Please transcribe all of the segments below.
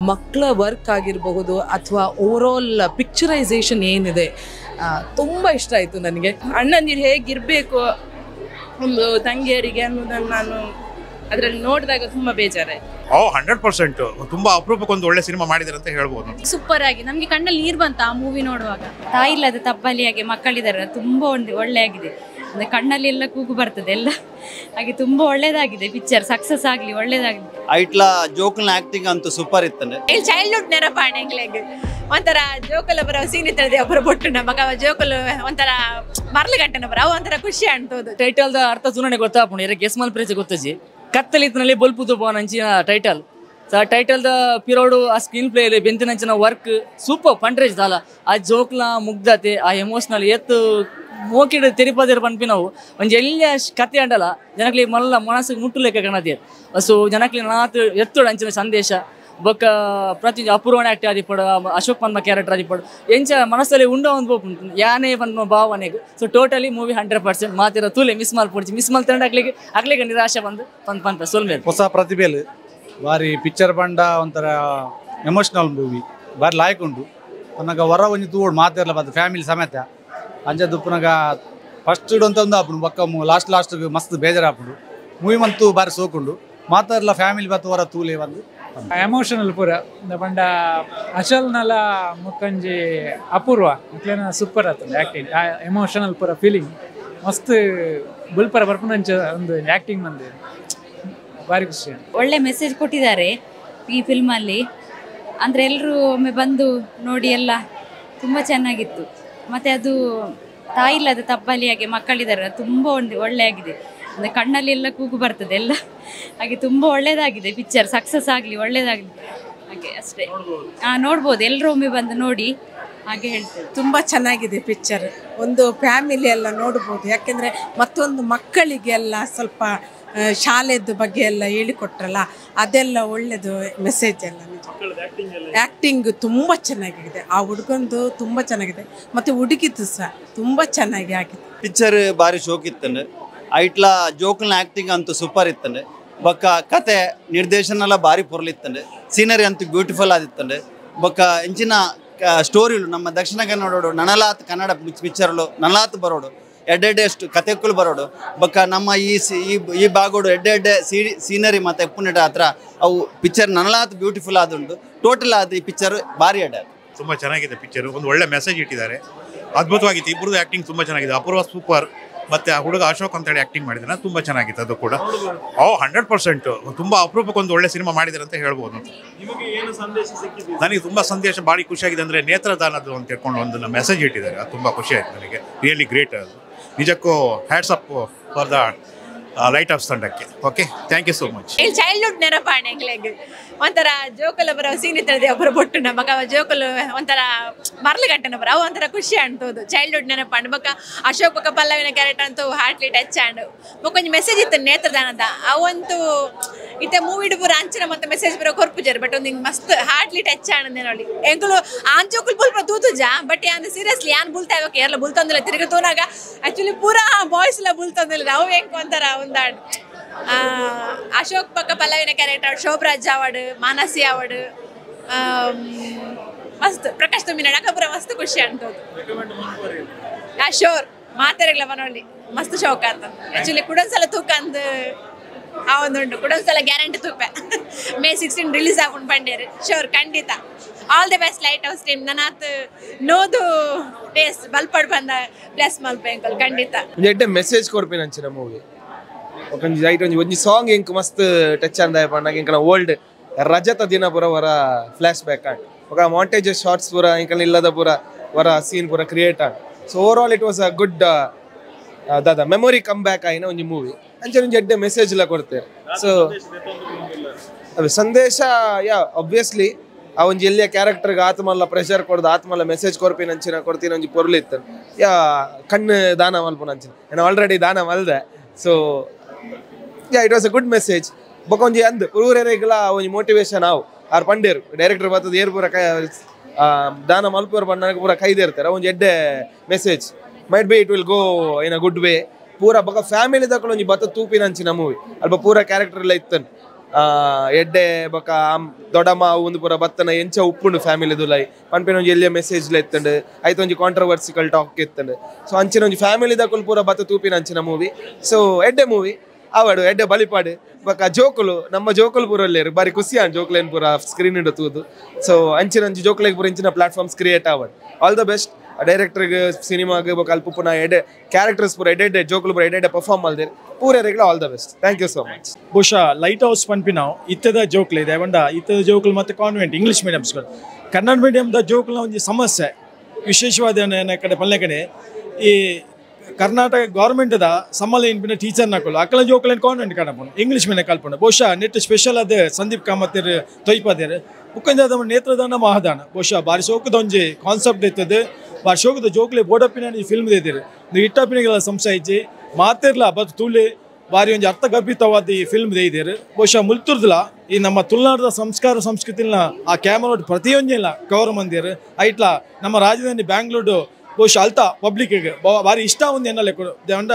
ಮಕ್ಕಳ ವರ್ಕ್ ಆಗಿರಬಹುದು ಅಥವಾ ಓವರಾಲ್ ಪಿಕ್ಚರೈಸೇಷನ್ ಏನಿದೆ ತುಂಬ ಇಷ್ಟ ಆಯಿತು ನನಗೆ. ಅಣ್ಣಂದಿರು ಹೇಗಿರಬೇಕು ಒಂದು ತಂಗಿಯರಿಗೆ ಅನ್ನೋದನ್ನು ನಾನು ಅದರಲ್ಲಿ ನೋಡಿದಾಗ ತುಂಬ ಬೇಜಾರಾಯಿತು. 100% ತುಂಬಾ ಅಪರೂಪಕ್ಕೆ ಒಂದು ಒಳ್ಳೆ ಸಿನಿಮಾ ಮಾಡಿದ್ದಾರೆ ಅಂತ ಹೇಳ್ಬೋದು. ಸೂಪರ್ ಆಗಿ ನಮಗೆ ಕಣ್ಣಲ್ಲಿ ನೀರು ಬಂತ ಆ ಮೂವಿ ನೋಡುವಾಗ. ತಾಯಿ ಇಲ್ಲದ ತಬ್ಬಲಿಯಾಗಿ ಮಕ್ಕಳಿದ್ದಾರೆ, ತುಂಬಾ ಒಳ್ಳೆ ಆಗಿದೆ. ಅಂದ್ರೆ ಕಣ್ಣಲ್ಲಿ ಎಲ್ಲ ಕೂಗು ಬರ್ತದೆ ಎಲ್ಲ ಹಾಗೆ ತುಂಬಾ ಒಳ್ಳೇದಾಗಿದೆ. ಪಿಕ್ಚರ್ ಸಕ್ಸಸ್ ಆಗಲಿ, ಒಳ್ಳೇದಾಗಲಿ. ಐಟ್ಲ ಜೋಕಲ್ನ ಆಕ್ಟಿಂಗ್ ಅಂತೂ ಸೂಪರ್ ಇತ್ತಂದ್ರೆ ಚೈಲ್ಡ್ಹುಡ್ ನೆನಪಾಣೆಂಗ್ಲೆಗ್ ಒಂಥರ ಜೋಕಲ್ ಬರೋ ಸೀನ್ ಇರ್ತದೆ. ಒಬ್ಬರು ಬೊಟ್ಟು ನಮಗ ಜೋಕಲ್ ಒಂಥರ ಮರ್ಲು ಗಂಟೆನ ಬರ ಅವು ಒಂಥರ ಖುಷಿ ಅನ್ತೋದು. ಟೈಟಲ್ದ ಅರ್ಥ ಸುನನೆ ಗೊತ್ತಾಪುಂಡು ಇರ ಗೆಸ್ಮಲ್ ಪ್ರೇಜ್ ಗೊತ್ತಜಿ ಕತ್ತಲಿತ್ನಲ್ಲಿ ಬಲ್ಪುದು ಪೋನಂಚಿನ ಟೈಟಲ್ ಟೈಟಲ್ದ ಪಿರೋಡು ಆ ಸ್ಕ್ರೀನ್ ಪ್ಲೇ ಬೆಂತಿನಂಚಿನ ವರ್ಕ್ ಸೂಪರ್ ಪಂಡ್ರೇಜ್ ದಾಲ ಆ ಜೋಕ್ಲ ಮುಗ್ಧತೆ ಆ ಎಮೋಷನಲ್ ಎತ್ತು ಮೋಕಿಡ್ ತೆರಿಪದಿರ ಪನ್ಪಿ ನಾವು ಒಂಜಿ ಎಲ್ಲಿಯ ಕತೆ ಅಂಡಲ್ಲ ಜನಕ್ಲಿ ಮಲ್ಲ ಮನಸ್ಸಿಗೆ ಮುಟ್ಟುಲೆಕ್ಕ ಕಾಣದೆ. ಸೊ ಜನಕ್ಲಿ ನಾತ್ ಎತ್ತೋಡು ಅಂಚಿನ ಸಂದೇಶ ಬೊಕ್ಕ ಪ್ರತಿ ಅಪೂರ್ವಣೆ ಆಕ್ಟ್ ಆದಿಪ್ಪಡು ಅಶೋಕ್ ಪನ್ಮ ಕ್ಯಾರೆಕ್ಟರ್ ಆದಿಪ್ಪಡು ಎಂಚ ಮನಸ್ಸಲ್ಲಿ ಉಂಡ ಒಂದು ಬೋಪುಂಟು ಯಾನೇ ಪನ್ಮ ಭಾವನೆಗೆ. ಸೊ ಟೋಟಲಿ ಮೂವಿ 100% ಮಾತಿರ ತೂಲೆ ಮಿಸ್ ಮಾಡ್ಪಡ್ಚಿ ಮಿಸ್ ಮಲ್ತಂಡು ಆಗ್ಲಿಕ್ಕೆ ನಿರಾಶೆ ಬಂದು ಪನ್ಪ ಸೋಲ್ಮೇಲೆ ಹೊಸ ಪ್ರತಿಭೆಲು ಬಾರಿ ಪಿಕ್ಚರ್ ಬಂಡ ಒಂಥರ ಎಮೋಷನಲ್ ಮೂವಿ ಬಾರಿ ಲಾಯ್ಕ್ ಉಂಡು. ನನಗೆ ಹೊರ ಒಂಜಿ ತೂಡು ಮಾತಿರಲ್ಲ ಬಂದು ಫ್ಯಾಮಿಲಿ ಸಮೇತ ಅಂಜದು ಪುನಗ ಫಸ್ಟ್ ಅಂತ ಒಂದು ಆಪುಂಡು ಬೊಕ್ಕ ಲಾಸ್ಟ್ ಮಸ್ತ್ ಬೇಜಾರಾಪುಂಡು. ಮೂವಿ ಮಂತು ಬಾರಿ ಸೋಕುಂಡು ಮಾತಾರಲ್ಲ ಫ್ಯಾಮಿಲಿ ಬತ್ತು ಹೊರ ತೂಲೆ ಬಂದು ಎಮೋಷನಲ್ ಪೂರ ಪಂಡ ಅಚಲ್ನಲ ಮುಕ್ಕಂಜಿ ಅಪೂರ್ವ ಇಟ್ಲೇನ ಸೂಪರ್ ಆಗ್ತದೆ ಆ್ಯಕ್ಟಿಂಗ್. ಎಮೋಷನಲ್ ಪೂರ ಫೀಲಿಂಗ್ ಮಸ್ತ್ ಬುಲ್ಪರ ಬರ್ಪುನಂಚ ಒಂದು ಆ್ಯಕ್ಟಿಂಗ್ ಬಂದು ಭಾರಿ ಖುಷಿ. ಒಳ್ಳೆ ಮೆಸೇಜ್ ಕೊಟ್ಟಿದ್ದಾರೆ ಈ ಫಿಲ್ಮಲ್ಲಿ. ಅಂದರೆ ಎಲ್ಲರೂ ಒಮ್ಮೆ ಬಂದು ನೋಡಿ ಎಲ್ಲ ತುಂಬ ಚೆನ್ನಾಗಿತ್ತು. ಮತ್ತು ಅದು ತಾಯಿ ಇಲ್ಲದ ತಬ್ಬಲಿಯಾಗಿ ಮಕ್ಕಳಿದ್ದಾರೆ, ತುಂಬ ಒಳ್ಳೆ ಆಗಿದೆ. ಅಂದರೆ ಕಣ್ಣಲ್ಲಿ ಎಲ್ಲ ಕೂಗು ಬರ್ತದೆ ಎಲ್ಲ ಹಾಗೆ ತುಂಬ ಒಳ್ಳೇದಾಗಿದೆ. ಪಿಕ್ಚರ್ ಸಕ್ಸಸ್ ಆಗಲಿ, ಒಳ್ಳೇದಾಗಲಿ ಹಾಗೆ ಅಷ್ಟೇ. ನೋಡ್ಬೋದು, ಎಲ್ಲರೂ ಒಮ್ಮೆ ಬಂದು ನೋಡಿ ಹಾಗೆ ಹೇಳ್ತೇವೆ. ತುಂಬ ಚೆನ್ನಾಗಿದೆ ಪಿಕ್ಚರ್. ಒಂದು ಫ್ಯಾಮಿಲಿ ಎಲ್ಲ ನೋಡ್ಬೋದು. ಯಾಕೆಂದರೆ ಮತ್ತೊಂದು ಮಕ್ಕಳಿಗೆಲ್ಲ ಸ್ವಲ್ಪ ಶಾಲೆದ ಬಗ್ಗೆ ಎಲ್ಲ ಹೇಳಿಕೊಟ್ರಲ್ಲ, ಅದೆಲ್ಲ ಒಳ್ಳೆಯದು ಮೆಸೇಜ್ ಎಲ್ಲ. ಆ್ಯಕ್ಟಿಂಗ್ ತುಂಬ ಚೆನ್ನಾಗಿದೆ. ಆ ಹುಡುಗಂದು ತುಂಬ ಚೆನ್ನಾಗಿದೆ ಮತ್ತು ಹುಡುಗಿದು ಸಹ ತುಂಬ ಚೆನ್ನಾಗಿ ಆಗಿದೆ. ಪಿಕ್ಚರ್ ಬಾರಿ ಶೋಕಿತ್ತಂದ್ರೆ ಐಟ್ಲ ಜೋಕಲ್ನ ಆಕ್ಟಿಂಗ್ ಅಂತೂ ಸೂಪರ್ ಇತ್ತಂದ್ರೆ ಬೊಕ್ಕ ಕತೆ ನಿರ್ದೇಶನ ಎಲ್ಲ ಬಾರಿ ಪೊರ್ಲಿತ್ತಂದ್ರೆ ಸೀನರಿ ಅಂತೂ ಬ್ಯೂಟಿಫುಲ್ ಆದಿತ್ತಂದ್ರೆ ಬೊಕ್ಕ ಎಂಚಿನ ಸ್ಟೋರಿಲು ನಮ್ಮ ದಕ್ಷಿಣ ಕನ್ನಡ ನನಲಾತ್ ಕನ್ನಡ ಪಿಕ್ಚರ್ಲು ನನಲಾತ್ ಬರೋಡು ಎಡ್ಡೆಡ್ಡೆ ಅಷ್ಟು ಕತೆಕ್ಕೂ ಬರೋಡು ಬೊಕ್ಕ ನಮ್ಮ ಈ ಭಾಗೋಡು ಎಡ್ಡೆಡ್ಡೆ ಸೀನರಿ ಮತ್ತು ಎಪ್ಪುನೆಟ ಹತ್ರ ಅವು ಪಿಕ್ಚರ್ ನನಲಾತ್ ಬ್ಯೂಟಿಫುಲ್ ಆದುಂಟು. ಟೋಟಲ್ ಆದ ಈ ಪಿಕ್ಚರ್ ಭಾರಿ ಎಡ್ಡೆ ತುಂಬ ಚೆನ್ನಾಗಿದೆ ಪಿಕ್ಚರ್. ಒಂದು ಒಳ್ಳೆ ಮೆಸೇಜ್ ಇಟ್ಟಿದ್ದಾರೆ. ಅದ್ಭುತವಾಗಿತ್ತು. ಇಬ್ಬರದ್ದು ಆ್ಯಕ್ಟಿಂಗ್ ತುಂಬ ಚೆನ್ನಾಗಿದೆ. ಅಪೂರ್ವ ಸೂಪರ್ ಮತ್ತು ಆ ಹುಡುಗ ಅಶೋಕ್ ಅಂತ ಹೇಳಿ ಆ್ಯಕ್ಟಿಂಗ್ ಮಾಡಿದ್ದಾನೆ, ತುಂಬ ಚೆನ್ನಾಗಿತ್ತು ಅದು ಕೂಡ. 100% ತುಂಬ ಅಪರೂಪಕ್ಕೆ ಒಂದು ಒಳ್ಳೆ ಸಿನಿಮಾ ಮಾಡಿದ್ದಾರೆ ಅಂತ ಹೇಳ್ಬೋದು. ನನಗೆ ತುಂಬ ಸಂದೇಶ ಭಾರಿ ಖುಷಿಯಾಗಿದೆ. ಅಂದರೆ ನೇತ್ರದಾನದ್ದು ಅಂತ ಹೇಳ್ಕೊಂಡು ಒಂದು ಮೆಸೇಜ್ ಇಟ್ಟಿದ್ದಾರೆ, ಅದು ತುಂಬ ಖುಷಿ ಆಯಿತು ನನಗೆ. Really great. ಅದು ನಿಜಕ್ಕೂ hats up for the light off ತಂಡಕ್ಕೆ. Okay, thank you so much. Childhood ನೆನಪಾಣೆಂಗ್ಲೆಗ್ ಒಂಥರ ಜೋಕಲ್ ಬರೋ ಸೀನ್ ಇರ್ತದೆ. ಒಬ್ಬರು ಬೊಟ್ಟು ನಮಗ ಜೋಕಲ್ ಒಂಥರ ಮರ್ಲು ಗಂಟೆನ ಬರ ಅವು ಒಂಥರ ಖುಷಿ ಅನ್ತೋದು. ಚೈಲ್ಡ್ಹುಡ್ ನೆನಪಾಂಡು ಬೊಕ್ಕ ಅಶೋಕ್ ಬೊಕ್ಕ ಪಲ್ಲವಿನ ಕ್ಯಾರೆಕ್ಟರ್ ಅಂತೂ ಹಾರ್ಟ್ಲಿ ಟಚ್ ಆಂಡು ಬೊಕ್ಕೊಂದು ಮೆಸೇಜ್ ಇತ್ತು ನೇತ್ರದಾನದ. ಅವಂತೂ ಇತ್ತೆ ಮೂವಿಡು ಪೂರ ಅಂಚಿನ ಮತ್ತು ಮೆಸೇಜ್ ಬರೋ ಕೊರ್ಪುಜಾರು. ಬಟ್ ಒಂದು ಹಿಂಗೆ ಮಸ್ತ್ ಹಾರ್ಟ್ಲಿ ಟಚ್ ಆಂಡೆ ನೋಡಿ ಎಂಕುಲು ಆನ್ ಜೋಕುಲ್ ಬುಲ್ಪ ತೂತುಜ. ಬಟ್ ಯಾನ್ ಸೀರಿಯಸ್ಲಿ ಯಾನ್ ಬುಲ್ತಾ ಇವಾಗ ಎಲ್ಲ ಬುಲ್ತಂದಿಲ್ಲ ತಿರುಗಿ ತೋನಾಗ ಆ್ಯಕ್ಚುಲಿ ಪೂರಾ ಬಾಯ್ಸ್ ಎಲ್ಲ ಬುಲ್ತಂದಿಲ್ಲ. ಅವು ಹೆಂಗೆ ಒಂಥರ ಒಂದಾಡು ಅಶೋಕ್ ಪಕ್ಕ ಪಲ್ಲವಿನ ಕ್ಯಾರೆಕ್ಟರ್, ಶೋಭರಾಜ್ ಅವಡು, ಮಾನಸಿ ಅವಡು ಮಸ್ತ್. ಪ್ರಕಾಶ್ ತುಮ್ಮಿನ ಡಕಪುರ ಮಸ್ತ್ ಖುಷಿ ಅನ್ತೋದು. ಶೋರ್ ಮಾತಾಡಲ್ಲ ಮನೋಳಿ ಮಸ್ತ್ ಶೋಕ ಅಂತ. ಆ್ಯಕ್ಚುಲಿ ಕುಡೊಂದ್ಸಲ ತೂಕ ಅಂದು ಆ ಒಂದುಂಟು ಕುಡೊಂದ್ಸಲ ಗ್ಯಾರಂಟಿ ತೂಕ. May 16 ರಿಲೀಸ್ ಆಗೊಂಡು ಬಂಡೇರು ಶೋರ್ ಖಂಡಿತ. All the best Lighthouse team. ನನ್ನಾತ್ ನೋದು ಟೇಸ್ಟ್ ಬಲ್ಪಡ್ ಬಂದ ಪ್ಲಸ್ ಮಲ್ಪೆಂಕಲ್ ಖಂಡಿತ. ಎಡ್ಡೆ ಮೆಸೇಜ್ ಕೊಡ್ಪೇನೆ ಅಂಚಿನ ಮೂವಿ. ಒಂಜಿ ರೈಟ್ ಒಂಜಿ ಸಾಂಗ್ ಎಂಕ್ ಮಸ್ತ್ ಟಚ್ ಅಂದಾಯ ಪಂಡಾಗ ಎಂಕನ ಓಲ್ಡ್ ರಜತ ದಿನ ಪೂರ ವರ ಫ್ಲಾಶ್ ಬ್ಯಾಕ್ ಆಂಡ್ ఒక ಮಾಂಟೇಜ್ ಶಾರ್ಟ್ಸ್ ಪೂರ ಎಂಕನ ಇಲ್ಲದ ಪೂರ ವರ ಸೀನ್ ಪೂರ create and. So over all it was a good ದಾದ ಮೆಮೊರಿ ಕಮ್ ಬ್ಯಾಕ್ ಆಯ್ನ ಒಂಜಿ ಮೂವಿ. ಅಂಚೆ ಒಂಜಿ ಎಡ್ಡೆ ಮೆಸೇಜ್ ಎಲ್ಲ ಕೊಡ್ತೇವೆ. ಸೊ ಸಂದೇಶ ಯಾ ಒಬ್ವಿಯಸ್ಲಿ ಆ ಒಂಜಿ ಎಲ್ಲಿಯ ಕ್ಯಾರೆಕ್ಟರ್ಗೆ ಆತ್ಮಲ್ಲ ಪ್ರೆಷರ್ ಕೊಡ್ದು ಆತ್ಮಲ್ಲ ಮೆಸೇಜ್ ಕೊರ್ಪಿನ ಅಂಚಿನ ಕೊಡ್ತೀನಿ ಒಂಜಿ ಪೊರ್ಲಿತ್ತು ಯಾ ಕಣ್ಣು ದಾನ ಮಲ್ಪನ ಅಂಚಿನ ನಾನು ಆಲ್ರೆಡಿ ದಾನ ಮಲ್ದೆ. So yeah it was a good message. ಬೊಕ್ಕ ಒಂಜಿ ಅಂದ್ ಪೂರೆರೆಗ್ಲ ಒಂಜಿ ಮೋಟಿವೇಶನ್ ಆವು ಆರ್ ಪಂಡೇರು ಡೈರೆಕ್ಟರ್ ಬರ್ತದೆ ಏರ್ ಪೂರ ದಾನ ಮಲ್ಪೋರು ಪಂಡನಕ್ಕೆ ಪೂರ ಕೈದೇರ್ತಾರೆ. ಒಂಜಿ ಎಡ್ಡೆ message might be it will go in a good way. ಪೂರ ಬೊಕ್ಕ ಫ್ಯಾಮಿಲಿ ತಕೊಂಡು ಒಂಜಿ ಬತ್ತ ತೂಪಿನ ಅಂಚಿನ ಮೂವಿ ಅಲ್ಪ ಪೂರ ಕ್ಯಾರೆಕ್ಟರ್ ಎಲ್ಲ ಇತ್ತನ್ ಎಡ್ಡೆ ಬೊಕ ದೊಡಮ್ಮ ಒಂದು ಪೂರ ಬತ್ತನ ಎಂಚ ಉಪ್ಪುಂಡು ಫ್ಯಾಮಿಲಿ ದುಲೈ ಪನ್ಪೇನ ಒಂಜಿ ಎಲ್ಲಿಯ ಮೆಸೇಜ್ ಎತ್ತಂಡು ಐತ ಒಂಜಿ ಕಾಂಟ್ರವರ್ಸಿಕಲ್ ಟಾಕ್ ಎತ್ತಂಡು ಸೊ ಅಂಚಿನ ಒಂಜಿ ಫ್ಯಾಮಿಲಿ ದಕುಲು ಪೂರ ಬತ್ತ ತೂಪಿನ ಅಂಚಿನ ಮೂವಿ ಸೊ ಎಡ್ಡೆ ಮೂವಿ ಆವಡು ಎಡ್ಡೆ ಬಲಿಪಾಡು ಬೊಕ ಜೋಕುಲು ನಮ್ಮ ಜೋಕುಲು ಪೂರ ಒಲ್ಲೇರು ಬಾರಿ ಖುಷಿ ಆನ್ ಜೋಕುಲೇನು ಪೂರ ಸ್ಕ್ರೀನ್ ಇಡು ತೂದು ಸೊ ಅಂಚಿನ ಒಂಜಿ ಜೋಕುಲೆಗೆ ಪೂರ ಇಂಚಿನ ಪ್ಲಾಟ್ಫಾರ್ಮ್ಸ್ ಕ್ರಿಯೇಟ್ ಆವಡ್ ಆಲ್ ದ ಬೆಸ್ಟ್ ಡೈರೆಕ್ಟರ್ಗೆ ಸಿನಿಮಾಗೆ ಬೊಕ ಅಲ್ಪ ಪುನಃ ಎಡ್ಡೆ ಕ್ಯಾರೆಕ್ಟರ್ಸ್ ಪೂರ ಎಡ್ಡೆ ಜೋಕುಲು ಪೂರ ಎಡ್ಡೆ ಪರ್ಫಾರ್ಮ್ ಮಲ್ದೇರು ಪೂರೆರೆಗ್ಲ all the best thank you so much ಬಹುಶಃ ಲೈಟ್ ಹೌಸ್ ಪನ್ಪಿನಾವ್ ಇತ್ತದ ಜೋಕ್ಲು ಇದೆ ಅವಂಡ ಇತ್ತದ ಜೋಕ್ಲು ಮತ್ತು ಕಾನ್ವೆಂಟ್ ಇಂಗ್ಲೀಷ್ ಮೀಡಿಯಮ್ಸ್ಗಳು ಕನ್ನಡ ಮೀಡಿಯಮ್ದ ಜೋಕ್ಲ ಒಂಜಿ ಸಮಸ್ಯೆ ವಿಶೇಷವಾದ ಕಡೆ ಪಲ್ಲೆ ಕಡೆ ಈ ಕರ್ನಾಟಕ ಗೌರ್ಮೆಂಟ್ದ ಸಮ್ಮಲ ಇಂಪಿನ ಟೀಚರ್ ನಾಕಲು ಅಕ್ಕಲ ಜೋಕಲೇನು ಕಾನ್ವೆಂಟ್ ಕಾಣಪುಂಡು ಇಂಗ್ಲೀಷ್ ಮೀಡಿಯಂ ಕಲ್ಪುಂಡು ಬಹುಶಃ ನೆಟ್ ಸ್ಪೆಷಲ್ ಅದ ಸಂದೀಪ್ ಕಾಮತ್ತರ್ ತೊಯ್ಪದೇರು ಮುಖಂಜಾದ ನೇತ್ರದಾನ ಮಹಾದಾನ ಬಹುಶಃ ಬಾರಿ ಶೋಕದ ಒಂಜಿ ಕಾನ್ಸೆಪ್ಟ್ ಇರ್ತದೆ ಬಾರಿ ಶೋಕದ ಜೋಕ್ಲೆ ಬೋಡಪ್ಪಿನ ಫಿಲ್ಮ್ ಇದ್ದೀರಿ ನೀವು ಇಟ್ಟಪ್ಪಿನಗಳ ಸಂಶಯಿಸಿ ಮಾತಿರ್ಲ ಬತ್ ತುಳಿ ಬಾರಿ ಒಂಜಿ ಅರ್ಥಗರ್ಭಿತವಾದ ಈ ಫಿಲ್ಮ್ ಇದ್ದೀರಿ ಬಹುಶಃ ಮುಲ್ತುರ್ದಲ ಈ ನಮ್ಮ ತುಳುನಾಡದ ಸಂಸ್ಕಾರ ಸಂಸ್ಕೃತಿನ ಆ ಕ್ಯಾಮರಾ ಪ್ರತಿಯೊಂದಿಲ್ಲ ಕವರ್ ಮಂದಿರು ಐಟ್ಲ ನಮ್ಮ ರಾಜಧಾನಿ ಬ್ಯಾಂಗ್ಳೂರು ಬಹುಶಃ ಅಲ್ತ ಪಬ್ಲಿಕ್ಗೆ ಬಾರಿ ಇಷ್ಟ ಒಂದು ಎನ್ನಲೆ ದೇವಂಡ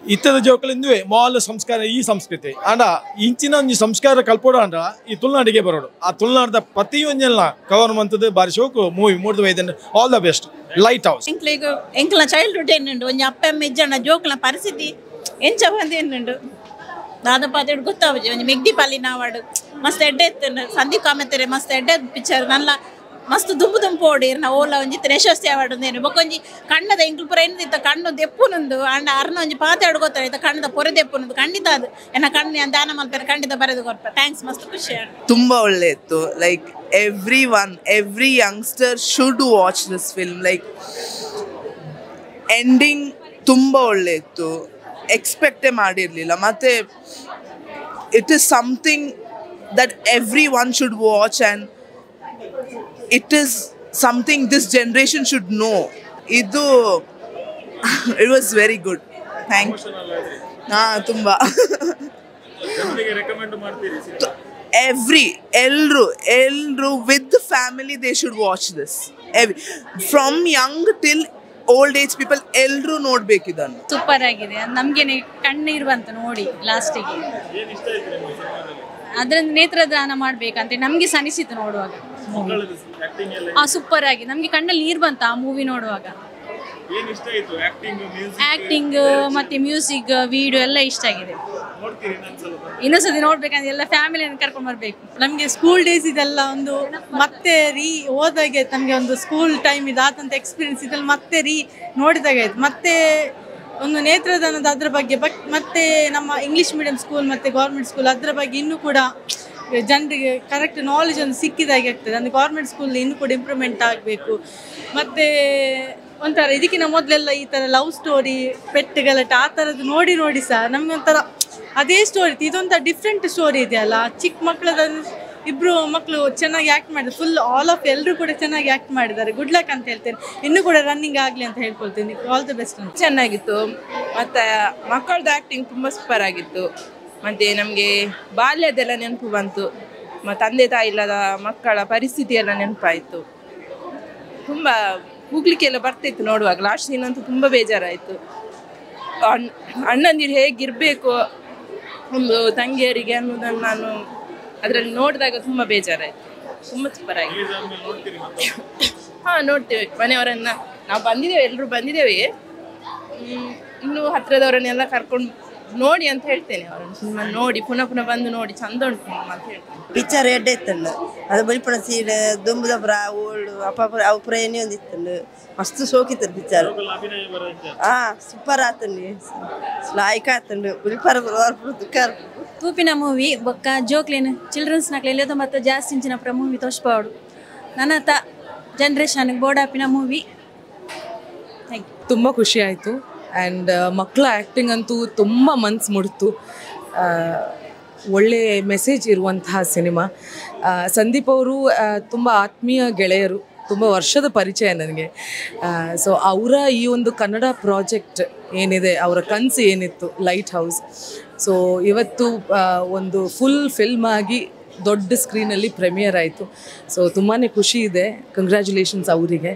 ಇತ್ತದ ಜೋಕಲಿಂದುವೆ ಮಾಲ್ ಸಂಸ್ಕಾರ ಈ ಸಂಸ್ಕೃತಿ ಅಂಡ ಇಂಚಿನ ಒಂಜಿ ಸಂಸ್ಕಾರ ಕಲ್ಪೋಡ ಅಂಡ ಈ ತುಳುನಾಡಿಗೆ ಬರೋಡು ಆ ತುಳುನಾಡದ ಪ್ರತಿಯೊಂದೆಲ್ಲ ಕವರ್ ಮಂತದ್ದು ಬಾರಿ ಶೋಕು ಮೂವಿ ಮೂಡ್ದು ವೈದ್ಯ all the best Lighthouse ಎಂಕ್ಲ ಚೈಲ್ಡ್ಹುಡ್ ಏನುಂಡು ಒಂಜಿ ಅಪ್ಪ ಅಮ್ಮ ಇಜ್ಜನ ಜೋಕ್ಲ ಪರಿಸ್ಥಿತಿ ಎಂಚ ಬಂದೇನುಂಡು ದಾದಪಾದೇಡು ಗೊತ್ತಾವಜಿ ಒಂಜಿ ಮೆಗ್ದಿ ಪಾಲಿ ನಾವಾಡು ಮಸ್ತ್ ಎಡ್ಡೆ ಎತ್ತಂಡು ಸಂದೀಪ್ ಕಾಮತ್ತರೆ ಮಸ್ತ್ ಎಡ್ಡೆ ಪಿಕ್ಚರ್ ನನ್ನ ಮಸ್ತ್ ದುಂಪು ದುಂಪು ಓಡಿರ್ ನಾ ಓಲ ಒಂಜಿ ಯಶಸ್ವಿ ಅವಾರ್ಡ್ ಒಂದೇನು ಬೊಕೊಂಜಿ ಕಣ್ಣದ ಎಂಕ್ಲು ಪುರ ಎನ್ನಿತ್ತ ಕಣ್ಣು ದೆಪ್ಪುನುಂದು ಅಂಡ ಅರ್ನ ಒಂಜಿ ಪಾತಾಡು ಗೊತ್ತಾಯ್ತ ಕಣ್ಣದ ಪೊರೆ ದೆಪ್ಪುನುಂದು ಖಂಡಿತ ಅದು ಎನ್ನ ಕಣ್ಣು ದಾನ ಮಲ್ಪೇರೆ ಖಂಡಿತ ಬರೆದು ಕೊಡ್ಪ ಥ್ಯಾಂಕ್ಸ್ ಮಸ್ತ್ ಖುಷಿ ತುಂಬಾ ಒಳ್ಳೆ ಇತ್ತು like every youngster should watch this film like ending ತುಂಬಾ ಒಳ್ಳೆ ಇತ್ತು ಎಕ್ಸ್ಪೆಕ್ಟೇ ಮಾಡಿರಲಿಲ್ಲ ಮತ್ತೆ it is something that every one should watch and it is something this generation should know. Idu it was very good. Thank you. Tumba recommend ಮಾಡ್ತೀರಿ elru with the family they should watch this. From young till old age people elru ನೋಡಬೇಕು ಇದನ್ನು. Super ಆಗಿದೆ ನಮಗೇನೆ ಕಣ್ಣೀರು ಬಂತು ನೋಡಿ ಲಾಸ್ಟಿಗೆ ಏನು ಇಷ್ಟ ಆಯ್ತು ನಿಮಗೆ ಸಿನಿಮಾದಲ್ಲಿ ಅದರಿಂದ ನೇತ್ರದಾನ ಮಾಡ್ಬೇಕಂತ ನಮಗೆ ಸನಿಸಿತು ನೋಡುವಾಗ ಸೂಪರ್ ಆಗಿ ನಮಗೆ ಕಣ್ಣಲ್ಲಿ ನೀರು ಬಂತ ಆ ಮೂವಿ ನೋಡುವಾಗ ಏನು ಇಷ್ಟ ಆಯ್ತು ಆಕ್ಟಿಂಗ್ ಮತ್ತೆ ಮ್ಯೂಸಿಕ್ ವಿಡಿಯೋ ಎಲ್ಲ ಇಷ್ಟ ಆಗಿದೆ ಇನ್ನೊಂದ್ಸತಿ ನೋಡ್ಬೇಕಂದ್ರೆ ಎಲ್ಲ ಫ್ಯಾಮಿಲಿಯನ್ನು ಕರ್ಕೊಂಡು ಬರ್ಬೇಕು ನಮಗೆ ಸ್ಕೂಲ್ ಡೇಸ್ ಇದೆಲ್ಲ ಒಂದು ಮತ್ತೆ ಹೋದಾಗೆ ನಮಗೆ ಒಂದು ಸ್ಕೂಲ್ ಟೈಮ್ ಇದಾದಂಥ ಎಕ್ಸ್ಪೀರಿಯನ್ಸ್ ಇದೆಲ್ಲ ಮತ್ತೆ ನೋಡಿದಾಗಾಯ್ತು ಮತ್ತೆ ಒಂದು ನೇತ್ರದಾನದ ಅದ್ರ ಬಗ್ಗೆ ಮತ್ತೆ ನಮ್ಮ ಇಂಗ್ಲೀಷ್ ಮೀಡಿಯಂ ಸ್ಕೂಲ್ ಮತ್ತು ಗೌರ್ಮೆಂಟ್ ಸ್ಕೂಲ್ ಅದರ ಬಗ್ಗೆ ಇನ್ನೂ ಕೂಡ ಜನರಿಗೆ ಕರೆಕ್ಟ್ ನಾಲೆಜ್ ಒಂದು ಸಿಕ್ಕಿದಾಗೆ ಆಗ್ತದೆ ಅಂದರೆ ಗೌರ್ಮೆಂಟ್ ಸ್ಕೂಲ್ ಇನ್ನೂ ಕೂಡ ಇಂಪ್ರೂವ್ಮೆಂಟ್ ಆಗಬೇಕು ಮತ್ತು ಒಂಥರ ಇದಕ್ಕಿಂತ ಮೊದಲೆಲ್ಲ ಈ ಥರ ಲವ್ ಸ್ಟೋರಿ ಪೆಟ್ ಗಲಾಟೆ ಆ ಥರದ್ದು ನೋಡಿ ಸಹ ನಮಗೆ ಒಂಥರ ಅದೇ ಸ್ಟೋರಿ ಇದೊಂಥರ ಡಿಫ್ರೆಂಟ್ ಸ್ಟೋರಿ ಇದೆಯಲ್ಲ ಚಿಕ್ಕ ಮಕ್ಕಳದ ಇಬ್ಬರು ಮಕ್ಕಳು ಚೆನ್ನಾಗಿ ಆ್ಯಕ್ಟ್ ಮಾಡಿದ್ರು ಫುಲ್ ಆಲ್ ಆಫ್ ಎಲ್ಲರೂ ಕೂಡ ಚೆನ್ನಾಗಿ ಆ್ಯಕ್ಟ್ ಮಾಡಿದ್ದಾರೆ ಗುಡ್ ಲಕ್ ಅಂತ ಹೇಳ್ತೇನೆ ಇನ್ನೂ ಕೂಡ ರನ್ನಿಂಗ್ ಆಗಲಿ ಅಂತ ಹೇಳ್ಕೊಳ್ತೀನಿ ಆಲ್ ದ ಬೆಸ್ಟ್ ಅಂತ ಚೆನ್ನಾಗಿತ್ತು ಮತ್ತು ಮಕ್ಕಳದ್ದು ಆ್ಯಕ್ಟಿಂಗ್ ತುಂಬ ಸೂಪರ್ ಆಗಿತ್ತು ಮತ್ತು ನಮಗೆ ಬಾಲ್ಯದೆಲ್ಲ ನೆನಪು ಬಂತು ಮತ್ತು ತಂದೆ ತಾಯಿ ಇಲ್ಲದ ಮಕ್ಕಳ ಪರಿಸ್ಥಿತಿ ಎಲ್ಲ ನೆನಪಾಯಿತು ತುಂಬ ಕೂಗ್ಲಿಕ್ಕೆಲ್ಲ ಬರ್ತಿತ್ತು ನೋಡುವಾಗ ಲಾಸ್ಟ್ ಸೀನ್ ಅಂತೂ ತುಂಬ ಬೇಜಾರಾಯಿತು ಅಣ್ಣಂದಿರು ಹೇಗಿರಬೇಕು ಒಂದು ತಂಗಿಯರಿಗೆ ಅನ್ನೋದನ್ನು ನಾನು ಅದರಲ್ಲಿ ನೋಡಿದಾಗ ತುಂಬ ಬೇಜಾರಾಯಿತು ತುಂಬ ಸೂಪರ್ ಆಗಿ ನೋಡ್ತೇವೆ ಮನೆಯವರನ್ನು ನಾವು ಬಂದಿದ್ದೇವೆ ಎಲ್ಲರೂ ಬಂದಿದ್ದೇವೆ ಇನ್ನೂ ಹತ್ತಿರದವರನ್ನೆಲ್ಲ ಕರ್ಕೊಂಡು ನೋಡಿ ಅಂತ ಹೇಳ್ತೇನೆ ಅವರನ್ನು ಸಿನಿಮಾ ನೋಡಿ ಪುನಃ ಬಂದು ನೋಡಿ ಚಂದ ಉಂಟು ಅಂತ ಹೇಳ್ತೇನೆ ಪಿಕ್ಚರ್ ಎಡ್ಡೆ ಇತ್ತಂಡು ಅದು ಬಲಿಪುರ ಸೀಡ್ ದುಂಬುದಪುರ ಓಲ್ಡ್ ಅಪ್ಪಾಪುರ ಅವುಪುರ ಏನೇ ಒಂದು ಇತ್ತಂಡು ಮಸ್ತ್ ಶೋಕಿತ್ತು ಪಿಕ್ಚರ್ ಸೂಪರ್ ಆತಂಡಿ ಲಾಯ್ಕ್ ಆತಂಡು ಬಲಿಪುರ ದುಃಖ ತೂಪಿನ ಮೂವಿ ಬೊಕ್ಕ ಜೋಕ್ಲೇನು ಚಿಲ್ಡ್ರನ್ಸ್ ನಕ್ಲೆಲ್ಲ ಮತ್ತು ಜಾಸ್ತಿ ಇಂಚಿನಪುರ ಮೂವಿ ತೋರಿಸ್ಬೋದು ನನ್ನ ಜನ್ರೇಷನ್ಗೆ ಬೋಡಾಪಿನ ಮೂವಿ ತುಂಬ ಖುಷಿ ಆಯಿತು ಆ್ಯಂಡ್ ಮಕ್ಕಳ ಆ್ಯಕ್ಟಿಂಗ್ ಅಂತೂ ತುಂಬ ಮನ್ಸು ಮುಡ್ತು ಒಳ್ಳೆ ಮೆಸೇಜ್ ಇರುವಂತಹ ಸಿನಿಮಾ ಸಂದೀಪ್ ಅವರು ತುಂಬ ಆತ್ಮೀಯ ಗೆಳೆಯರು ತುಂಬ ವರ್ಷದ ಪರಿಚಯ ನನಗೆ ಸೊ ಅವರ ಈ ಒಂದು ಕನ್ನಡ ಪ್ರಾಜೆಕ್ಟ್ ಏನಿದೆ ಅವರ ಕನಸು ಏನಿತ್ತು ಲೈಟ್ ಹೌಸ್ ಸೊ ಇವತ್ತು ಒಂದು ಫುಲ್ ಫಿಲ್ಮ್ ಆಗಿ ದೊಡ್ಡ ಸ್ಕ್ರೀನಲ್ಲಿ ಪ್ರೀಮಿಯರ್ ಆಯಿತು. ಸೊ ತುಂಬಾ ಖುಷಿ ಇದೆ. ಕಂಗ್ರ್ಯಾಚುಲೇಷನ್ಸ್ ಅವರಿಗೆ.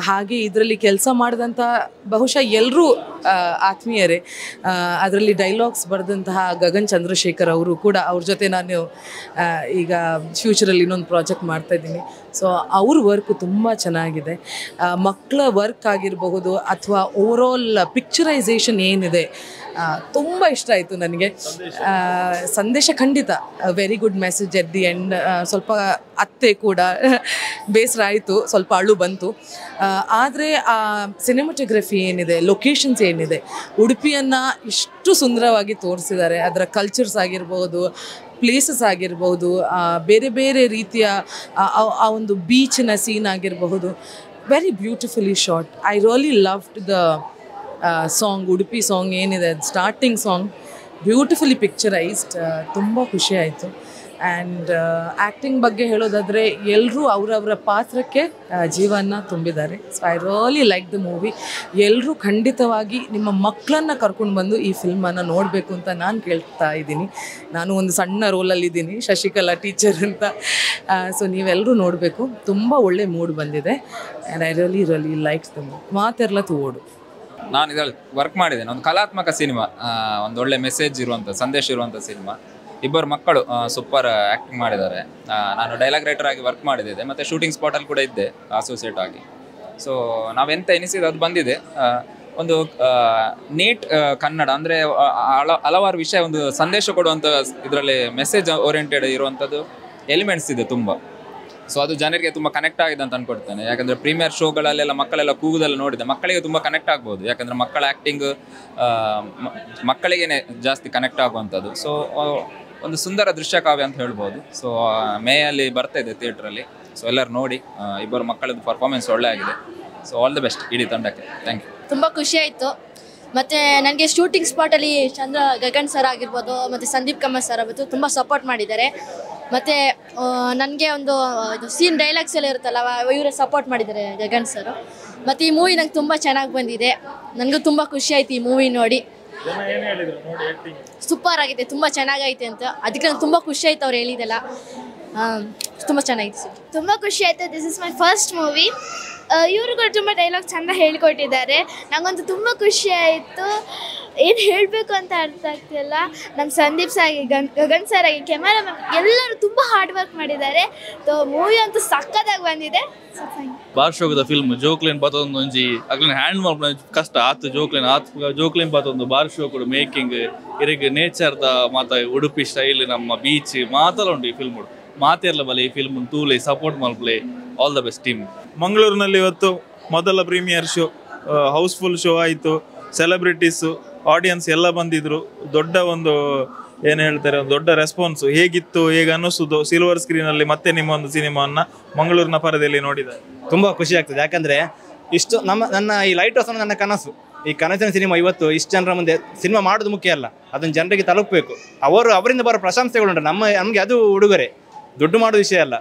ಹಾಗೆ ಇದರಲ್ಲಿ ಕೆಲಸ ಮಾಡಿದಂಥ ಬಹುಶಃ ಎಲ್ಲರೂ ಆತ್ಮೀಯರೇ. ಅದರಲ್ಲಿ ಡೈಲಾಗ್ಸ್ ಬರೆದಂತಹ ಗಗನ್ ಚಂದ್ರಶೇಖರ್ ಅವರು ಕೂಡ, ಅವ್ರ ಜೊತೆ ನಾನು ಈಗ ಫ್ಯೂಚರಲ್ಲಿ ಇನ್ನೊಂದು ಪ್ರಾಜೆಕ್ಟ್ ಮಾಡ್ತಾಯಿದ್ದೀನಿ. ಸೊ ಅವ್ರ ವರ್ಕು ತುಂಬ ಚೆನ್ನಾಗಿದೆ. ಮಕ್ಕಳ ವರ್ಕ್ ಆಗಿರಬಹುದು ಅಥವಾ ಓವರಾಲ್ ಪಿಕ್ಚರೈಸೇಷನ್ ಏನಿದೆ ತುಂಬ ಇಷ್ಟ ಆಯಿತು ನನಗೆ. ಸಂದೇಶ ಖಂಡಿತ very good message at the end. ಸ್ವಲ್ಪ ಅತ್ತೆ ಕೂಡ ಬೇಸರ ಆಯಿತು, ಸ್ವಲ್ಪ ಅಳು ಬಂತು. ಆದರೆ ಆ ಸಿನಿಮಾಟೋಗ್ರಫಿ ಏನಿದೆ, ಲೊಕೇಶನ್ಸ್ ಏನಿದೆ, ಉಡುಪಿಯನ್ನು ಇಷ್ಟು ಸುಂದರವಾಗಿ ತೋರಿಸಿದ್ದಾರೆ. ಅದರ ಕಲ್ಚರ್ಸ್ ಆಗಿರ್ಬೋದು, ಪ್ಲೇಸಸ್ ಆಗಿರ್ಬೋದು, ಬೇರೆ ಬೇರೆ ರೀತಿಯ ಆ ಒಂದು ಬೀಚಿನ ಸೀನ್ ಆಗಿರಬಹುದು, very beautifully shot. I really loved the song, Udupi song ಏನಿದೆ, ಸ್ಟಾರ್ಟಿಂಗ್ ಸಾಂಗ್ ಬ್ಯೂಟಿಫುಲಿ ಪಿಕ್ಚರೈಸ್ಡ್. ತುಂಬ ಖುಷಿ ಆಯಿತು. ಆ್ಯಂಡ್ ಆ್ಯಕ್ಟಿಂಗ್ ಬಗ್ಗೆ ಹೇಳೋದಾದರೆ ಎಲ್ಲರೂ ಅವರವರ ಪಾತ್ರಕ್ಕೆ ಜೀವನ ತುಂಬಿದ್ದಾರೆ. So I really like the movie. ಎಲ್ಲರೂ ಖಂಡಿತವಾಗಿ ನಿಮ್ಮ ಮಕ್ಕಳನ್ನು ಕರ್ಕೊಂಡು ಬಂದು ಈ ಫಿಲ್ಮನ್ನು ನೋಡಬೇಕು ಅಂತ ನಾನು ಕೇಳ್ತಾ ಇದ್ದೀನಿ. ನಾನು ಒಂದು ಸಣ್ಣ ರೋಲಲ್ಲಿದ್ದೀನಿ, ಶಶಿಕಲಾ ಟೀಚರ್ ಅಂತ. ಸೊ ನೀವೆಲ್ಲರೂ ನೋಡಬೇಕು. ತುಂಬ ಒಳ್ಳೆ ಮೂಡ್ ಬಂದಿದೆ. And I really like the movie. ಮಾತೆರ್ಲ ಓಡು. ನಾನು ಇದರಲ್ಲಿ ವರ್ಕ್ ಮಾಡಿದ್ದೇನೆ. ಒಂದು ಕಲಾತ್ಮಕ ಸಿನಿಮಾ, ಒಂದು ಒಳ್ಳೆ ಮೆಸೇಜ್ ಇರುವಂಥ, ಸಂದೇಶ ಇರುವಂಥ ಸಿನಿಮಾ. ಇಬ್ಬರು ಮಕ್ಕಳು ಸೂಪರ್ ಆ್ಯಕ್ಟಿಂಗ್ ಮಾಡಿದ್ದಾರೆ. ನಾನು ಡೈಲಾಗ್ ರೈಟರ್ ಆಗಿ ವರ್ಕ್ ಮಾಡಿದ್ದೆ ಮತ್ತು ಶೂಟಿಂಗ್ ಸ್ಪಾಟಲ್ಲಿ ಕೂಡ ಇದ್ದೆ ಅಸೋಸಿಯೇಟ್ ಆಗಿ. ಸೊ ನಾವೆಂತ ಎನಿಸಿದ್ದು ಅದು ಬಂದಿದೆ. ಒಂದು ನೀಟ್ ಕನ್ನಡ ಅಂದರೆ ಹಲವಾರು ವಿಷಯ, ಒಂದು ಸಂದೇಶ ಕೊಡುವಂಥ, ಇದರಲ್ಲಿ ಮೆಸೇಜ್ ಓರಿಯೆಂಟೆಡ್ ಇರುವಂಥದ್ದು ಎಲಿಮೆಂಟ್ಸ್ ಇದೆ ತುಂಬ. ಸೊ ಅದು ಜನರಿಗೆ ತುಂಬ ಕನೆಕ್ಟ್ ಆಗಿದೆ ಅಂತ ಅಂದ್ಕೊಡ್ತೇನೆ. ಯಾಕಂದರೆ ಪ್ರೀಮಿಯರ್ ಶೋಗಳಲ್ಲೆಲ್ಲ ಮಕ್ಕಳೆಲ್ಲ ಕೂಗುದೆಲ್ಲ ನೋಡಿದೆ, ಮಕ್ಕಳಿಗೆ ತುಂಬ ಕನೆಕ್ಟ್ ಆಗ್ಬೋದು. ಯಾಕಂದರೆ ಮಕ್ಕಳ ಆ್ಯಕ್ಟಿಂಗ್ ಮಕ್ಕಳಿಗೇ ಜಾಸ್ತಿ ಕನೆಕ್ಟ್ ಆಗುವಂಥದ್ದು. ಸೊ ಒಂದು ಸುಂದರ ದೃಶ್ಯ ಕಾವ್ಯ ಅಂತ ಹೇಳ್ಬೋದು. ಸೊ ಮೇಯಲ್ಲಿ ಬರ್ತಾ ಇದೆ ಥಿಯೇಟ್ರಲ್ಲಿ. ಸೊ ಎಲ್ಲರೂ ನೋಡಿ. ಇಬ್ಬರು ಮಕ್ಕಳದ್ದು ಪರ್ಫಾರ್ಮೆನ್ಸ್ ಒಳ್ಳೆ ಆಗಿದೆ. ಸೊ ಆಲ್ ದಿ ಬೆಸ್ಟ್ ಇಡೀ ತಂಡಕ್ಕೆ. Thank you. ತುಂಬ ಖುಷಿ ಆಯಿತು. ಮತ್ತು ನನಗೆ ಶೂಟಿಂಗ್ ಸ್ಪಾಟಲ್ಲಿ ಗಗನ್ ಸರ್ ಆಗಿರ್ಬೋದು ಮತ್ತು ಸಂದೀಪ್ ಕಮ್ಮ ಸರ್ ಅವತ್ತು ತುಂಬ ಸಪೋರ್ಟ್ ಮಾಡಿದ್ದಾರೆ. ಮತ್ತು ನನಗೆ ಒಂದು ಇದು ಸೀನ್ ಡೈಲಾಗ್ಸ್ ಎಲ್ಲ ಇರುತ್ತಲ್ಲ, ಇವರೇ ಸಪೋರ್ಟ್ ಮಾಡಿದ್ದಾರೆ ಗಗನ್ ಸರ್. ಮತ್ತು ಈ ಮೂವಿ ನಂಗೆ ತುಂಬ ಚೆನ್ನಾಗಿ ಬಂದಿದೆ. ನನಗೂ ತುಂಬ ಖುಷಿ ಆಯಿತು ಈ ಮೂವಿ ನೋಡಿ. ಸೂಪರ್ ಆಗಿದೆ, ತುಂಬ ಚೆನ್ನಾಗೈತೆ ಅಂತ. ಅದಕ್ಕೆ ನಂಗೆ ತುಂಬ ಖುಷಿ ಆಯಿತು ಅವ್ರು ಹೇಳಿದೆಲ್ಲ. ತುಂಬ ಚೆನ್ನಾಗಿತ್ತು ಸರ್. ತುಂಬ ಖುಷಿ ಆಯಿತು. This is my first movie. ಇವರು ಕೂಡ ತುಂಬ ಡೈಲಾಗ್ ಚೆಂದ ಹೇಳಿಕೊಟ್ಟಿದ್ದಾರೆ. ನನಗಂತೂ ತುಂಬ ಖುಷಿ ಆಯಿತು. ಏನು ಹೇಳಬೇಕು ಅಂತ ಅರ್ಥ ಆಗ್ತಿಲ್ಲ. ನಮ್ಮ ಸಂದೀಪ್ ಸರ್ ಆಗಿ, ಗಗನ್ ಸರ್ ಆಗಿ, ಕ್ಯಾಮರಾಮನ್ ಎಲ್ಲರೂ ತುಂಬ ಹಾರ್ಡ್ ವರ್ಕ್ ಮಾಡಿದ್ದಾರೆ. ಮೂವಿ ಅಂತೂ ಸಕ್ಕತ್ತಾಗಿ ಬಂದಿದೆ. ಬಾರ್ಶೋಗದ ಫಿಲ್ಮ್ ಜೋಕ್ಲೇನ್ ಬತ್ತೊಂದು ಒಂಜಿ ಅಗ್ಲಿನ ಹ್ಯಾಂಡ್ ಮಾಡ್ಕೊಂಡು ಕಷ್ಟ ಆತು. ಜೋಕ್ಲೇನ್ ಬತ್ತೊಂದು ಬಾರ್ಶೋ ಕೂಡ ಮೇಕಿಂಗ್ ಇರಿಗೆ ನೇಚರ್ದ ಮಾತ ಉಡುಪಿ ಸ್ಟೈಲ್ ನಮ್ಮ ಬೀಚ್ ಮಾತಲ್ಲ ಉಂಟು ಈ ಫಿಲ್ಮ್. ಮಾತೆರ್ಲ ಬಲೆ ಈ ಫಿಲ್ಮ್ ತೂಲೆ ಸಪೋರ್ಟ್ ಮಲ್ಪಲೆ. All the best team. ಮಂಗಳೂರಿನಲ್ಲಿ ಇವತ್ತು ಮೊದಲ ಪ್ರೀಮಿಯರ್ ಶೋ, ಹೌಸ್ಫುಲ್ ಶೋ ಆಯಿತು. ಸೆಲೆಬ್ರಿಟೀಸು, ಆಡಿಯನ್ಸ್ ಎಲ್ಲ ಬಂದಿದ್ರು. ದೊಡ್ಡ ಒಂದು ಏನು ಹೇಳ್ತಾರೆ, ಒಂದು ದೊಡ್ಡ ರೆಸ್ಪಾನ್ಸು. ಹೇಗಿತ್ತು, ಹೇಗೆ ಅನ್ನಿಸೋದು ಸಿಲ್ವರ್ ಸ್ಕ್ರೀನಲ್ಲಿ ಮತ್ತೆ ನಿಮ್ಮ ಒಂದು ಸಿನಿಮಾವನ್ನು ಮಂಗಳೂರಿನ ಪರದೆಯಲ್ಲಿ ನೋಡಿದ್ದಾರೆ? ತುಂಬ ಖುಷಿ ಆಗ್ತದೆ. ಯಾಕಂದರೆ ಇಷ್ಟು ನನ್ನ ಈ ಲೈಟ್ ಹೌಸ್ ನನ್ನ ಕನಸು. ಈ ಕನಸಿನ ಸಿನಿಮಾ ಇವತ್ತು ಇಷ್ಟು ಜನರ ಮುಂದೆ ಸಿನಿಮಾ ಮಾಡೋದು ಮುಖ್ಯ ಅಲ್ಲ, ಅದನ್ನು ಜನರಿಗೆ ತಲುಪಬೇಕು. ಅವರಿಂದ ಬರೋ ಪ್ರಶಂಸೆಗಳುಂಟು, ನಮಗೆ ಅದು ಉಡುಗೊರೆ. ದುಡ್ಡು ಮಾಡೋ ವಿಷಯ ಅಲ್ಲ.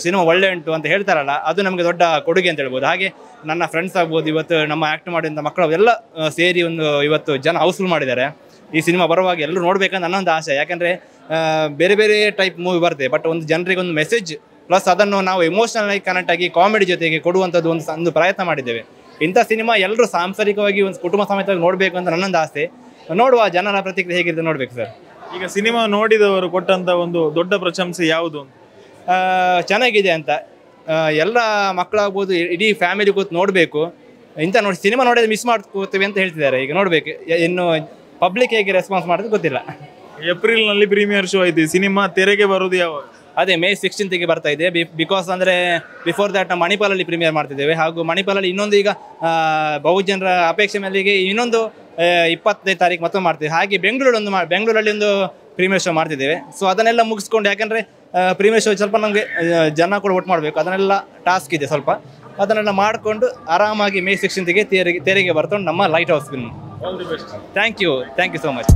ಸಿನಿಮಾ ಒಳ್ಳೆ ಉಂಟು ಅಂತ ಹೇಳ್ತಾರಲ್ಲ, ಅದು ನಮಗೆ ದೊಡ್ಡ ಕೊಡುಗೆ ಅಂತ ಹೇಳ್ಬೋದು. ಹಾಗೆ ನನ್ನ ಫ್ರೆಂಡ್ಸ್ ಆಗ್ಬೋದು, ಇವತ್ತು ನಮ್ಮ ಆ್ಯಕ್ಟ್ ಮಾಡಿದಂಥ ಮಕ್ಕಳು ಎಲ್ಲ ಸೇರಿ ಇವತ್ತು ಜನ ಹೌಸ್ಫುಲ್ ಮಾಡಿದ್ದಾರೆ. ಈ ಸಿನಿಮಾ ಬರುವಾಗ ಎಲ್ಲರೂ ನೋಡಬೇಕಂತ ನನ್ನೊಂದು ಆಸೆ. ಯಾಕಂದರೆ ಬೇರೆ ಬೇರೆ ಟೈಪ್ ಮೂವಿ ಬರ್ತದೆ, ಬಟ್ ಒಂದು ಜನರಿಗೆ ಒಂದು ಮೆಸೇಜ್ ಪ್ಲಸ್ ಅದನ್ನು ನಾವು ಎಮೋಷನಲ್ ಆಗಿ ಕನೆಕ್ಟ್ ಆಗಿ ಕಾಮಿಡಿ ಜೊತೆಗೆ ಕೊಡುವಂಥದ್ದು ಒಂದು ಪ್ರಯತ್ನ ಮಾಡಿದ್ದೇವೆ. ಇಂಥ ಸಿನಿಮಾ ಎಲ್ಲರೂ ಸಾಂಸಾರಿಕವಾಗಿ ಒಂದು ಕುಟುಂಬ ಸಮೇತವಾಗಿ ನೋಡಬೇಕು ಅಂತ ನನ್ನೊಂದು ಆಸೆ. ನೋಡುವ ಜನರ ಪ್ರತಿಕ್ರಿಯೆ ಹೇಗಿರುತ್ತೆ ನೋಡಬೇಕು ಸರ್. ಈಗ ಸಿನಿಮಾ ನೋಡಿದವರು ಕೊಟ್ಟಂಥ ಒಂದು ದೊಡ್ಡ ಪ್ರಶಂಸೆ ಯಾವುದು? ಚೆನ್ನಾಗಿದೆ ಅಂತ. ಎಲ್ಲ ಮಕ್ಕಳಾಗ್ಬೋದು, ಇಡೀ ಫ್ಯಾಮಿಲಿ ಕೂತು ನೋಡಬೇಕು. ಇಂಥ ಸಿನಿಮಾ ನೋಡೋದು ಮಿಸ್ ಮಾಡ್ಕೋತೀವಿ ಅಂತ ಹೇಳ್ತಿದ್ದಾರೆ. ಈಗ ನೋಡಬೇಕು ಇನ್ನು ಪಬ್ಲಿಕ್ ಹೇಗೆ ರೆಸ್ಪಾನ್ಸ್ ಮಾಡೋದು ಗೊತ್ತಿಲ್ಲ. ಏಪ್ರಿಲ್ನಲ್ಲಿ ಪ್ರೀಮಿಯರ್ ಶೋ ಐತಿ. ಸಿನಿಮಾ ತೆರೆಗೆ ಬರೋದು ಯಾವಾಗ? ಅದೇ May 16th ಬರ್ತಾ ಇದೆ. ಬಿಕಾಸ್ ಅಂದರೆ ಬಿಫೋರ್ ದ್ಯಾಟ್ ನಾವು ಮಣಿಪಾಲಲ್ಲಿ ಪ್ರೀಮಿಯರ್ ಮಾಡ್ತಿದ್ದೇವೆ. ಹಾಗೂ ಮಣಿಪಾಲಲ್ಲಿ ಇನ್ನೊಂದು ಈಗ ಬಹುಜನರ ಅಪೇಕ್ಷೆ ಮೇಲೆಗೆ ಇನ್ನೊಂದು 25 ತಾರೀಕು ಮತ್ತೊಂದು ಮಾಡ್ತೀವಿ. ಹಾಗೆ ಬೆಂಗಳೂರಲ್ಲಿ ಒಂದು ಪ್ರೀಮಿಯರ್ ಶೋ ಮಾಡ್ತಿದ್ದೇವೆ. ಸೊ ಅದನ್ನೆಲ್ಲ ಮುಗಿಸ್ಕೊಂಡು, ಯಾಕಂದರೆ ಪ್ರೀಮಿಯರ್ ಶೋ ಸ್ವಲ್ಪ ನಮಗೆ ಜನ ಕೂಡ ವೋಟ್ ಮಾಡಬೇಕು, ಅದನ್ನೆಲ್ಲ ಟಾಸ್ಕ್ ಇದೆ ಸ್ವಲ್ಪ. ಅದನ್ನೆಲ್ಲ ಮಾಡಿಕೊಂಡು ಆರಾಮಾಗಿ May 16th ತೆರೆಗೆ ಬರ್ಕೊಂಡು ನಮ್ಮ light house film. Thank you so much.